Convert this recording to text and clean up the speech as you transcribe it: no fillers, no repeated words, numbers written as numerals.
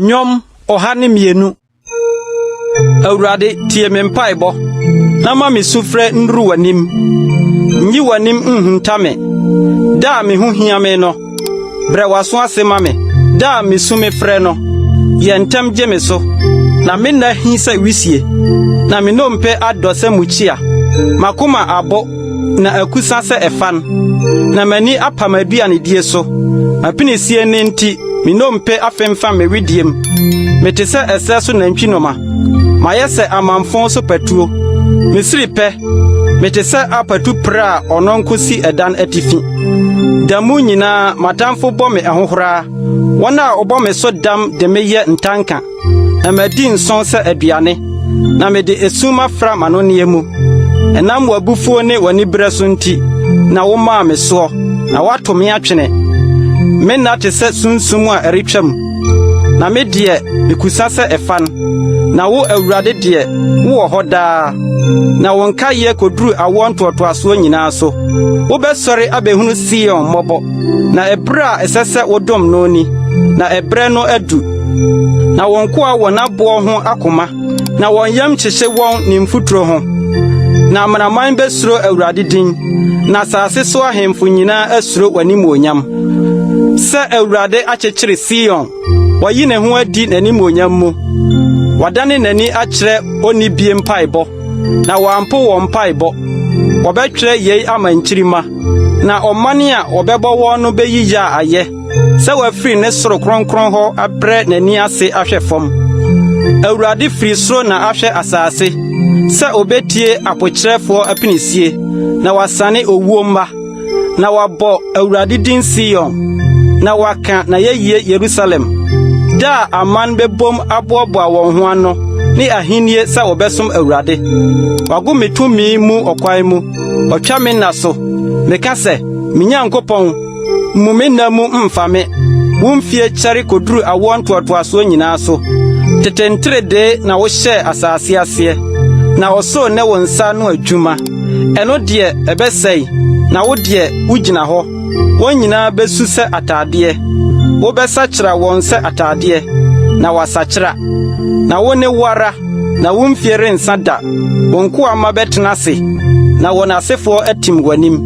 Nyom ohane mienu. Awurade tie me mpaebɔ. Na ma me sufrɛ nduru wanim. Nyi wanim nhuntame. Da me ho hia me no. Bre waso asema me. Da me su me frɛ no. Yentem gye me so. Na me na hi sɛ wisie. Na me nompe adɔ sɛ muchia. Makoma abo na akusa sɛ ɛfan. Na mani apamaduane die so. Apinisie ne nti me nompe afemfa me widiem. Mete sɛ ɛsɛ so nantwi noma. Mayɛ sɛ amanfon so patuo. Mesiri pɛ. Mete sɛ apatu pra ɔno nkosi ɛdan atifi. Damu nyinaa matamfo bɔ me ahohora. Wɔna ɔbɔ me so dam de meyɛ ntanka. Na madi nson sɛ aduane. Na mede esuma fra manonneɛ mu. Ɛnam wabufuo ne wani brɛ so nti. Na wo maa me soɔ. Na wato me atwene. Me na te sɛ sunsum a ɛretwam. Na me deɛ mekusa sɛ ɛfan. Na wo Awurade deɛ wo wɔ hɔ daa. Na wo nka yɛ koduru awɔ ntoatoasoɔ nyinaa so. Wo bɛsɔre abɛhunu Sion mmɔbɔ. Na ɛbrɛ a ɛsɛ sɛ wodom no ni. Na ɛbrɛ no adu. Na wɔn koa wɔ n'aboɔ ho akoma. Na wɔn yam kyehye wɔn ne mfuturo ho. Na amanaman bɛsuro Awurade din. Na asase so ahemfo nyinaa asuro w'animonyam. Sɛ Awurade akyekyere Sion. Wayi ne ho adi n'animonyam mu. Wadane n'ani akyerɛ onibie mpaebɔ. Na wampo wɔn mpaebɔ. Wɔbɛtwerɛ yei ama nkyirima. Na ɔmane a wɔbɛbɔ wɔn no bɛyi ya ayɛ. Sɛ wafiri ne soro kronkron hɔ abrɛ n'ani ase ahwɛ fam. Awurade firi soro na ahwɛ asase. Sɛ obetie apokyerɛfoɔ apinisie. Na wasane owuo mba. Na wabɔ Awurade din Sion. Na waka na yɛyie Yerusalem. Da aman bebom aboaboa wɔn ho ano. Ni ahinie sɛ wɔbɛsom Awurade. Wago metumi mu ɔkwan mu. Ɔtwa me na so. Meka sɛ, me Nyankopɔn, mu me na mu mfa me. Wo mfie kyɛre koduru awɔ ntoatoasoɔ nyinaa so. Tetentere de na wo hyɛ asase aseɛ. Na ɔso ne wo nsa no adwuma. Ɛno deɛ ɛbɛsɛe. Na wo deɛ wogyina hɔ. Wɔn nyinaa besu sɛ ataadeɛ. Wo bɛsakyera wɔn sɛ ataadeɛ. Na wasakyera. Na wo ne wara. Na wo mfie rensa da. Wɔn ko ama bɛtena ase. Na wɔn asefoɔ atim w'anim.